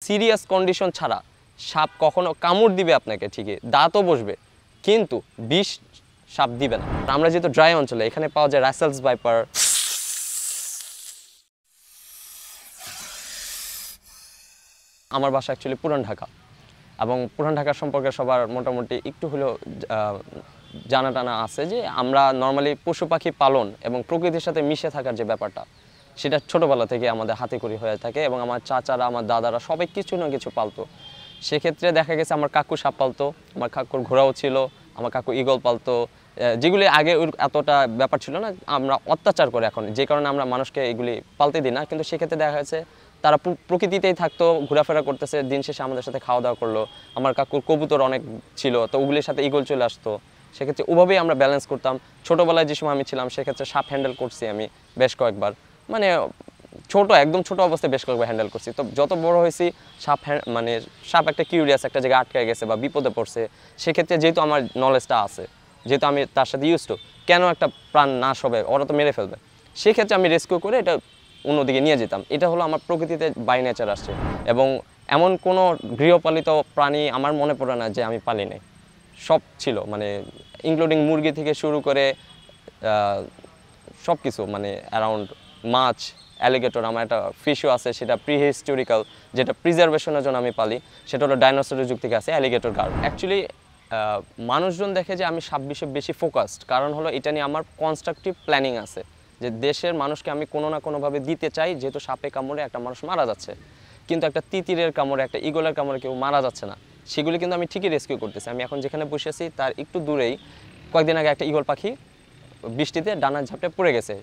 Serious condition ছাড়া সাপ কখনো কামড় দিবে আপনাকে, ঠিকই দাঁতও বসবে, কিন্তু বিষ সাপ দিবে না। আমরা যেহেতু ড্রাই অঞ্চলে, এখানে পাওয়া যায় রাসেলস ভাইপার। আমার বাসা অ্যাকচুয়ালি পুরান ঢাকা, এবং পুরান ঢাকা সম্পর্কে সবার মোটামুটি একটু হলেও জানা টানা আছে যে আমরা নর্মালি পশু পাখি পালন এবং প্রকৃতির সাথে মিশে থাকার যে ব্যাপারটা, সেটা ছোটোবেলা থেকে আমাদের হাতেখড়ি হয়ে থাকে। এবং আমার চাচারা, আমার দাদারা সবাই কিছু না কিছু পালতো। সেক্ষেত্রে দেখা গেছে আমার কাকু সাপ পালতো, আমার কাকুর ঘোড়াও ছিল, আমার কাকু ঈগল পালতো, যেগুলি আগে এতটা ব্যাপার ছিল না। আমরা অত্যাচার করে এখন, যে কারণে আমরা মানুষকে এগুলি পালতে দিই না। কিন্তু সেক্ষেত্রে দেখা যাচ্ছে তারা প্রকৃতিতেই থাকতো, ঘোরাফেরা করতেছে, দিন শেষে আমাদের সাথে খাওয়া দাওয়া করলো। আমার কাকুর কবুতর অনেক ছিল, তো ওগুলির সাথে ঈগল চলে আসতো। সেক্ষেত্রে ওভাবেই আমরা ব্যালেন্স করতাম। ছোটোবেলায় যে সময় আমি ছিলাম সেক্ষেত্রে সাপ হ্যান্ডেল করছি আমি বেশ কয়েকবার, মানে একদম ছোট অবস্থায় বেশ কয়েকবার হ্যান্ডেল করছি। তো যত বড় হয়েছি মানে সাপ একটা কিউরিয়াস, একটা জায়গায় আটকে গেছে বা বিপদে পড়ছে, সেক্ষেত্রে যেহেতু আমার নলেজটা আছে, যেহেতু আমি তার সাথে ইউজ টু, কেন একটা প্রাণ নাশ হবে, ওরা তো মেরে ফেলবে, সেক্ষেত্রে আমি রেস্কিউ করে এটা অন্যদিকে নিয়ে যেতাম। এটা হলো আমার প্রকৃতিতে বাই নেচার আসছে। এবং এমন কোনো গৃহপালিত প্রাণী আমার মনে পড়ে না যে আমি পালি নাই, সব ছিল, মানে ইনক্লুডিং মুরগি থেকে শুরু করে সব কিছু, মানে অ্যারাউন্ড মাছ, অ্যালিগেটর। আমার একটা ফিশও আছে, সেটা প্রিহিস্টোরিক্যাল, যেটা প্রিজার্ভেশনের জন্য আমি পালি, সেটা হলো ডাইনোসরের যুগ থেকে আছে, অ্যালিগেটর গার্ড। অ্যাকচুয়ালি মানুষজন দেখে যে আমি সাপ বিষয়ে বেশি ফোকাসড, কারণ হলো এটা নিয়ে আমার কনস্ট্রাকটিভ প্ল্যানিং আছে, যে দেশের মানুষকে আমি কোনো না কোনোভাবে দিতে চাই, যেহেতু সাপে কামড়ে একটা মানুষ মারা যাচ্ছে, কিন্তু একটা তিতিরের কামড়ে, একটা ঈগলের কামড়ে কেউ মারা যাচ্ছে না। সেগুলি কিন্তু আমি ঠিকই রেস্কিউ করতেছি। আমি এখন যেখানে বসেছি তার একটু দূরেই কয়েকদিন আগে একটা ঈগল পাখি বৃষ্টিতে ডানার ঝাপটে পড়ে গেছে।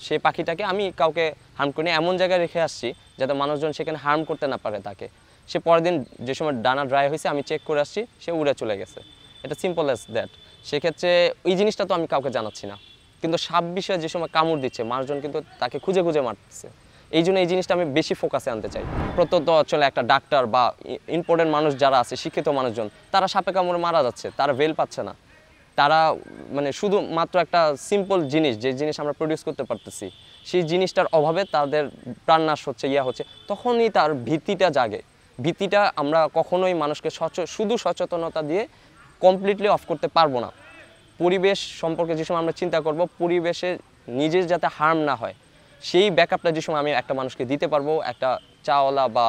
সেই পাখিটাকে আমি কাউকে হার্ম করিনি, এমন জায়গায় রেখে আসছি যাতে মানুষজন সেখানে হার্ম করতে না পারে তাকে। সে পরের দিন যে সময় ডানা ড্রাই হয়েছে আমি চেক করে আসছি, সে উড়ে চলে গেছে। এটা সিম্পল অ্যাজ দ্যাট। সেক্ষেত্রে এই জিনিসটা তো আমি কাউকে জানাচ্ছি না, কিন্তু সাপ বিষয়ে যে সময় কামড় দিচ্ছে মানুষজন কিন্তু তাকে খুঁজে খুঁজে মারতেছে। এই জন্য এই জিনিসটা আমি বেশি ফোকাসে আনতে চাই। প্রত্যন্ত অঞ্চলে একটা ডাক্তার বা ইম্পর্টেন্ট মানুষ যারা আছে, শিক্ষিত মানুষজন, তারা সাপে কামড়ে মারা যাচ্ছে, তারা ভেল পাচ্ছে না। তারা মানে শুধুমাত্র একটা সিম্পল জিনিস, যে জিনিস আমরা প্রডিউস করতে পারতেছি, সেই জিনিসটার অভাবে তাদের প্রাণনাশ হচ্ছে, হচ্ছে, তখনই তার ভীতিটা জাগে। ভীতিটা আমরা কখনোই মানুষকে শুধু সচেতনতা দিয়ে কমপ্লিটলি অফ করতে পারবো না। পরিবেশ সম্পর্কে যে সময় আমরা চিন্তা করব, পরিবেশে নিজের যাতে হার্ম না হয়, সেই ব্যাকআপটা যে সময় আমি একটা মানুষকে দিতে পারবো, একটা চাওয়ালা বা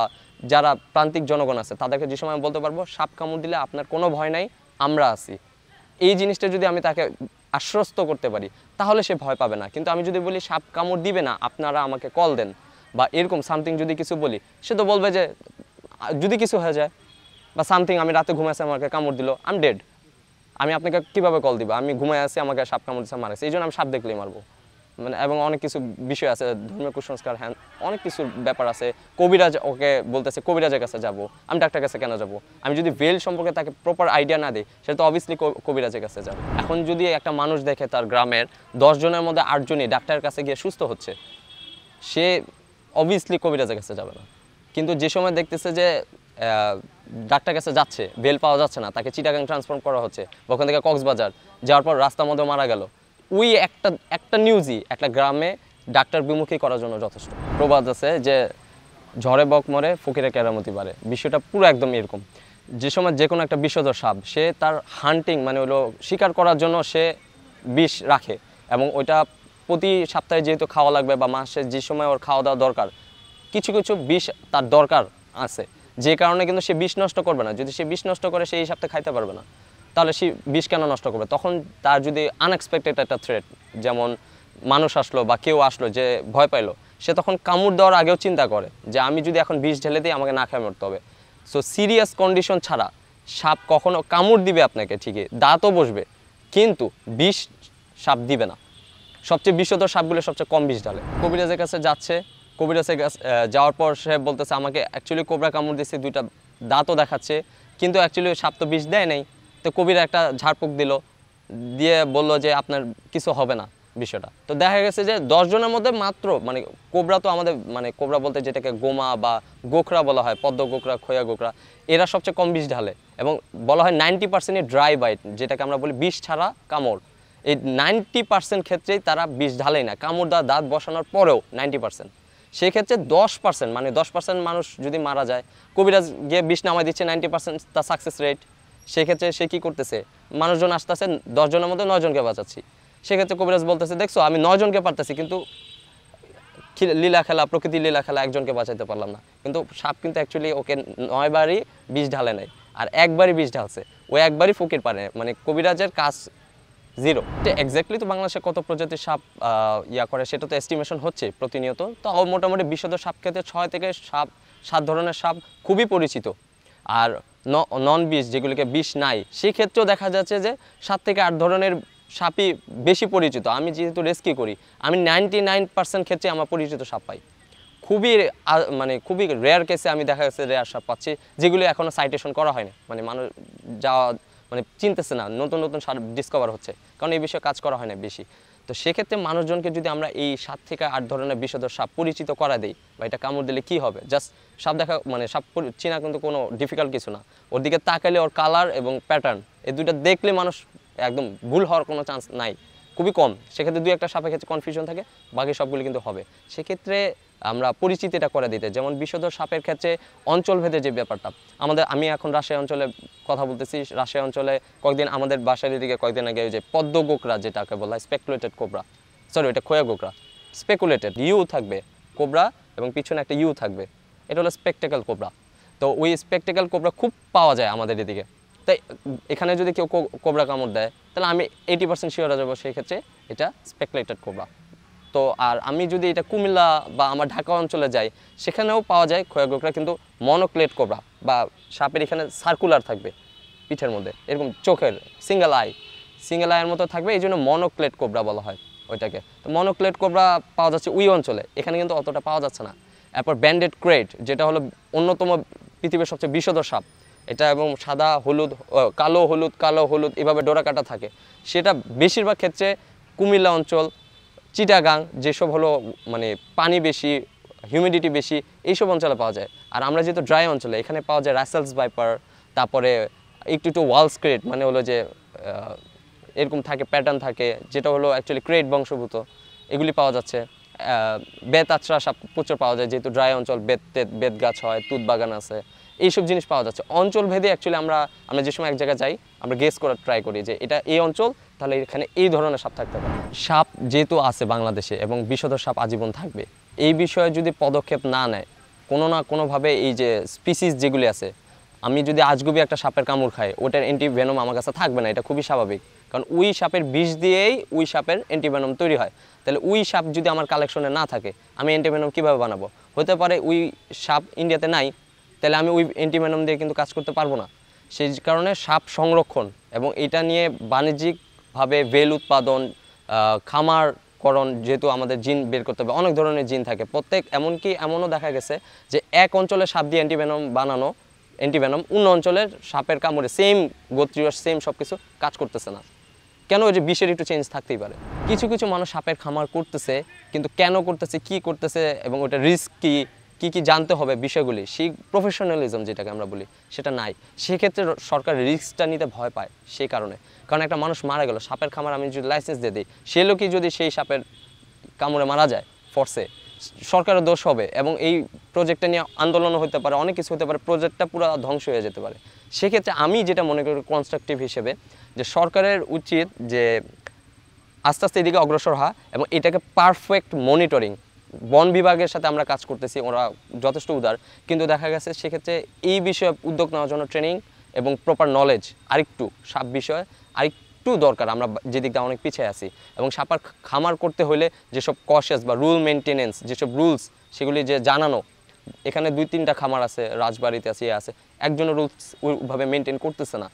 যারা প্রান্তিক জনগণ আছে তাদেরকে যে সময় আমি বলতে পারবো সাপ কামড় দিলে আপনার কোনো ভয় নাই, আমরা আছি, এই জিনিসটা যদি আমি তাকে আশ্বস্ত করতে পারি, তাহলে সে ভয় পাবে না। কিন্তু আমি যদি বলি সাপ কামড় দিবে না, আপনারা আমাকে কল দেন, বা এরকম সামথিং যদি কিছু বলি, সে তো বলবে যে যদি কিছু হয়ে যায় বা সামথিং, আমি রাতে ঘুমাই আছি আমাকে কামড় দিল, আই এম ডেড, আমি আপনাকে কীভাবে কল দিব, আমি ঘুমাই আছি আমাকে সাপ কামড় দিচ্ছে, মারাছে, এই জন্য আমি সাপ দেখলেই মারবো। মানে এবং অনেক কিছু বিষয় আছে, ধর্মীয় কুসংস্কার, হ্যাঁ অনেক কিছু ব্যাপার আছে। কবিরাজ ওকে বলতেছে কবিরাজের কাছে যাব, আমি ডাক্তারের কাছে কেন যাব? আমি যদি ভেল সম্পর্কে তাকে প্রপার আইডিয়া না দিই, সেটা তো অবভিয়াসলি কবিরাজের কাছে যাব। এখন যদি একটা মানুষ দেখে তার গ্রামের 10 জনের মধ্যে 8 জনই ডাক্তারের কাছে গিয়ে সুস্থ হচ্ছে, সে অবভিয়াসলি কবিরাজের কাছে যাবে না। কিন্তু যে সময় দেখতেছে যে ডাক্তার কাছে যাচ্ছে, বেল পাওয়া যাচ্ছে না, তাকে চিটাগাং ট্রান্সফার করা হচ্ছে, ওখান থেকে কক্সবাজার যাওয়ার পর রাস্তার মধ্যে মারা গেল, ওই একটা নিউজই একটা গ্রামে ডাক্তার বিমুখী করার জন্য যথেষ্ট। প্রবাদ আছে যে ঝড়ে বক মরে ফকিরে কেরামতি বাড়ে, বিষয়টা পুরো একদম এরকম। যে সময় যে কোনো একটা বিষধর সাপ, সে তার হান্টিং মানে হলো শিকার করার জন্য সে বিষ রাখে, এবং ওইটা প্রতি সপ্তাহে যেহেতু খাওয়া লাগবে বা মাসে যে সময় ওর খাওয়া দাওয়া দরকার, কিছু কিছু বিষ তার দরকার আছে, যে কারণে কিন্তু সে বিষ নষ্ট করবে না। যদি সে বিষ নষ্ট করে সে এই সপ্তাহে খাইতে পারবে না, তাহলে সে বিষ কেন নষ্ট করবে? তখন তার যদি আনএক্সপেক্টেড একটা থ্রেট, যেমন মানুষ আসলো বা কেউ আসলো যে ভয় পাইলো, সে তখন কামড় দেওয়ার আগেও চিন্তা করে যে আমি যদি এখন বিষ ঢেলে দিই আমাকে না খেয়ে মরতে হবে। সো সিরিয়াস কন্ডিশন ছাড়া সাপ কখনো কামড় দিবে আপনাকে, ঠিকই দাঁতও বসবে, কিন্তু বিষ সাপ দিবে না। সবচেয়ে বিষধর সাপগুলো সবচেয়ে কম বিষ ঢালে। কবিরাজের কাছে যাচ্ছে, কবিরাজের কাছে যাওয়ার পর সে বলতেছে আমাকে অ্যাকচুয়ালি কোবরা কামড় দিচ্ছে, 2টা দাঁতও দেখাচ্ছে, কিন্তু অ্যাকচুয়ালি সাপ তো বিষ দেয় নাই। তো কবিরা একটা ঝাড়ফুঁক দিল, দিয়ে বলল যে আপনার কিছু হবে না বিষয়টা। তো দেখা গেছে যে 10 জনের মধ্যে মাত্র, মানে কোবরা তো আমাদের, মানে কোবরা বলতে যেটাকে গোমা বা গোখরা বলা হয়, পদ্ম গোখরা, খোয়া গোখরা, এরা সবচেয়ে কম বিষ ঢালে, এবং বলা হয় 90% ড্রাই বাইট, যেটাকে আমরা বলি বিষ ছাড়া কামড়। এই 90% ক্ষেত্রেই তারা বিষ ঢালেই না, কামড় দেওয়া দাঁত বসানোর পরেও 90%। সেক্ষেত্রে 10% মানে 10% মানুষ যদি মারা যায়, কবিরাজ গিয়ে বিষ নামায় দিচ্ছে 90% তার সাকসেস রেট। সেক্ষেত্রে সে কী করতেছে, মানুষজন আসতেছে 10 জনের মধ্যে 9 জনকে বাঁচাচ্ছি। সেক্ষেত্রে কবিরাজ বলতেছে দেখছো আমি 9 জনকে পারতেছি, কিন্তু লীলা খেলা, প্রকৃতির লীলা খেলা একজনকে বাঁচাইতে পারলাম না। কিন্তু সাপ কিন্তু অ্যাকচুয়ালি ওকে 9 বারই বিষ ঢালে নাই, আর একবারই বিষ ঢালছে, ও একবারই ফকির পারে, মানে কবিরাজের কাজ জিরো। এক্স্যাক্টলি তো বাংলাদেশে কত প্রজাতির সাপ ইয়া করে সেটা তো এস্টিমেশন হচ্ছে প্রতিনিয়ত। তো মোটামুটি বিষধর সাপ ক্ষেত্রে 6 থেকে 7 ধরনের সাপ খুবই পরিচিত। আর নন বিষ যেগুলিকে বিষ নাই, সেই ক্ষেত্রেও দেখা যাচ্ছে যে 7 থেকে 8 ধরনের সাপই বেশি পরিচিত। আমি যেহেতু রেস্কিউ করি, আমি 99% ক্ষেত্রে আমার পরিচিত সাপ পাই। মানে খুবই রেয়ার কেসে আমি দেখা যাচ্ছে রেয়ার সাপ পাচ্ছি যেগুলি এখনও সাইটেশন করা হয়নি, মানে মানুষ যাওয়া মানে চিনতেছে না, নতুন নতুন সাপ ডিসকভার হচ্ছে, কারণ এই বিষয়ে কাজ করা হয় না বেশি। তো সেক্ষেত্রে মানুষজনকে যদি আমরা এই 7 থেকে 8 ধরনের বিষধর সাপ পরিচিত করা দিই, বা এটা কামড় দিলে কী হবে, জাস্ট সাপ দেখা মানে সাপ চেনা কিন্তু কোনো ডিফিকাল্ট কিছু না। ওর দিকে তাকালে ওর কালার এবং প্যাটার্ন এই দুইটা দেখলে মানুষ একদম ভুল হওয়ার কোনো চান্স নাই, খুবই কম। সেক্ষেত্রে 2-1টা সাপের ক্ষেত্রে কনফিউশন থাকে, বাকি সবগুলি কিন্তু হবে। সেক্ষেত্রে আমরা পরিচিতিটা করে দিতে, যেমন বিষধর সাপের ক্ষেত্রে অঞ্চলভেদে যে ব্যাপারটা আমি এখন রাজশাহী অঞ্চলে কথা বলতেছি। রাজশাহী অঞ্চলে কয়েকদিন আমাদের বাসার দিকে কয়েকদিন আগে যে পদ্ম গোকরা যেটাকে বলা হয় স্পেকুলেটেড কোবরা, সরি এটা খোয়া গোকরা, স্পেকুলেটেড ইউ থাকবে কোবরা এবং পিছনে একটা ইউ থাকবে, এটা হলো স্পেকটেক্যাল কোবরা। তো ওই স্পেকটেক্যাল কোবরা খুব পাওয়া যায় আমাদের এদিকে। তাই এখানে যদি কেউ কোবরা কামড় দেয় তাহলে আমি 80% শিওর হয়ে যাবো সেই ক্ষেত্রে এটা স্পেকুলেটেড কোবরা। তো আর আমি যদি এটা কুমিল্লা বা আমার ঢাকা অঞ্চলে যাই, সেখানেও পাওয়া যায় খোয়া গোকরা, কিন্তু মনোক্লেট কোবরা, বা সাপের এখানে সার্কুলার থাকবে পিঠের মধ্যে, এরকম চোখের সিঙ্গেল আইয়ের মতো থাকবে, এই জন্য মনোক্লেট কোবরা বলা হয় ওইটাকে। তো মনোক্লেট কোবরা পাওয়া যাচ্ছে ওই অঞ্চলে, এখানে কিন্তু অতটা পাওয়া যাচ্ছে না। এরপর ব্যান্ডেড ক্রেট, যেটা হলো অন্যতম পৃথিবীর সবচেয়ে বিষধর সাপ, এটা এবং সাদা হলুদ কালো হলুদ এভাবে ডোরা কাটা থাকে, সেটা বেশিরভাগ ক্ষেত্রে কুমিল্লা অঞ্চল, চিটাগাং যেসব হলো মানে পানি বেশি, হিউমিডিটি বেশি, এইসব অঞ্চলে পাওয়া যায়। আর আমরা যেহেতু ড্রাই অঞ্চলে, এখানে পাওয়া যায় রাসেলস ভাইপার, তারপরে একটু ওয়ালস ক্রেট, মানে হলো যে এরকম থাকে প্যাটার্ন থাকে, যেটা হলো অ্যাকচুয়ালি ক্রেট বংশভূত, এগুলি পাওয়া যাচ্ছে। বেত আছড়া সাপ প্রচুর পাওয়া যায়, যেহেতু ড্রাই অঞ্চল, বেত গাছ হয়, তুত বাগান আছে, এইসব জিনিস পাওয়া যাচ্ছে। অঞ্চল ভেদে অ্যাকচুয়ালি আমরা যে সময় এক জায়গায় যাই, আমরা গেস করার ট্রাই করি যে এটা এই অঞ্চল, তাহলে এখানে এই ধরনের সাপ থাকতে পারে। সাপ যেহেতু আছে বাংলাদেশে এবং বিষধর সাপ আজীবন থাকবে, এই বিষয়ে যদি পদক্ষেপ না নেয় কোনো না কোনোভাবে, এই যে স্পিসিস যেগুলি আছে, আমি যদি আজগুবি একটা সাপের কামড় খাই, ওটার অ্যান্টিভেনম আমার কাছে থাকবে না, এটা খুবই স্বাভাবিক, কারণ ওই সাপের বিষ দিয়েই ওই সাপের অ্যান্টিভেনম তৈরি হয়। তাহলে ওই সাপ যদি আমার কালেকশনে না থাকে, আমি অ্যান্টিভেনম কীভাবে বানাবো? হতে পারে ওই সাপ ইন্ডিয়াতে নাই, তাহলে আমি ওই অ্যান্টিভেনম দিয়ে কিন্তু কাজ করতে পারবো না। সেই কারণে সাপ সংরক্ষণ এবং এটা নিয়ে বাণিজ্যিকভাবে বেল উৎপাদন, খামারকরণ, যেহেতু আমাদের জিন বের করতে হবে, অনেক ধরনের জিন থাকে প্রত্যেক, এমনও দেখা গেছে যে এক অঞ্চলে সাপ দিয়ে অ্যান্টিভেনম অন্য অঞ্চলের সাপের কামড়ে সেম গোত্রীয় সেম সব কিছু কাজ করতেছে না। কেন? ওই যে বিষের একটু চেঞ্জ থাকতেই পারে। কিছু মানুষ সাপের খামার করতেছে, কিন্তু কেন করতেছে, কি করতেছে এবং ওটা রিস্ক কি জানতে হবে বিষয়গুলি, সেই প্রফেশনালিজম যেটাকে আমরা বলি সেটা নাই। সেক্ষেত্রে সরকার রিস্কটা নিতে ভয় পায় সেই কারণে, কারণ একটা মানুষ মারা গেল, সাপের খামার আমি যদি লাইসেন্স দিয়ে দিই, সে লোকই যদি সেই সাপের কামড়ে মারা যায় ফোর্সে, সরকারের দোষ হবে এবং এই প্রজেক্টটা নিয়ে আন্দোলনও হতে পারে, অনেক কিছু হতে পারে, প্রজেক্টটা পুরো ধ্বংস হয়ে যেতে পারে। সেক্ষেত্রে আমি যেটা মনে করি কনস্ট্রাকটিভ হিসেবে, যে সরকারের উচিত যে আস্তে আস্তে এদিকে অগ্রসর হওয়া এবং এটাকে পারফেক্ট মনিটরিং। বন বিভাগের সাথে আমরা কাজ করতেছি, ওরা যথেষ্ট উদার, কিন্তু দেখা গেছে সেক্ষেত্রে এই বিষয়ে উদ্যোগ নেওয়ার জন্য ট্রেনিং এবং প্রপার নলেজ আরেকটু সাপ বিষয়ে আরেকটু দরকার। আমরা যেদিকটা অনেক পিছিয়ে আছি, এবং সাপার খামার করতে হলে যেসব কশাস বা রুল মেনটেনেন্স, যেসব রুলস, সেগুলি যে জানানো। এখানে 2-3টা খামার আছে, রাজবাড়িতে আছে, একজনের রুলস ওইভাবে মেনটেন করতেছে না,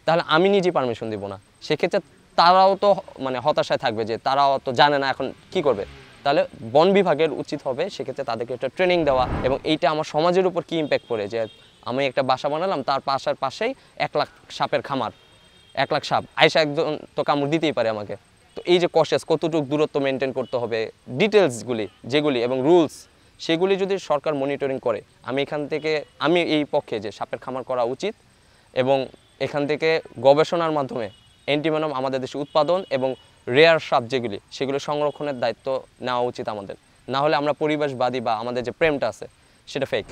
তাহলে আমি নিজেই পারমিশন দিব না। সেক্ষেত্রে তারাও তো মানে হতাশায় থাকবে যে তারাও তো জানে না এখন কি করবে। তাহলে বন বিভাগের উচিত হবে সেক্ষেত্রে তাদেরকে একটা ট্রেনিং দেওয়া, এবং এইটা আমার সমাজের উপর কী ইম্প্যাক্ট করে, যে আমি একটা বাসা বানালাম, তার পাশেই 1 লাখ সাপের খামার, 1 লাখ সাপ আয়সা একজন তো কামড় দিতেই পারে আমাকে। তো এই যে কশেস, কতটুকু দূরত্ব মেনটেন করতে হবে, ডিটেলসগুলি যেগুলি এবং রুলস, সেগুলি যদি সরকার মনিটরিং করে, আমি এই পক্ষে যে সাপের খামার করা উচিত, এবং এখান থেকে গবেষণার মাধ্যমে অ্যান্টিভেনম আমাদের দেশে উৎপাদন এবং রেয়ার সাপ যেগুলি, সেগুলো সংরক্ষণের দায়িত্ব নেওয়া উচিত আমাদের। না হলে আমরা পরিবেশবাদী বা আমাদের যে প্রেমটা আছে সেটা ফেক।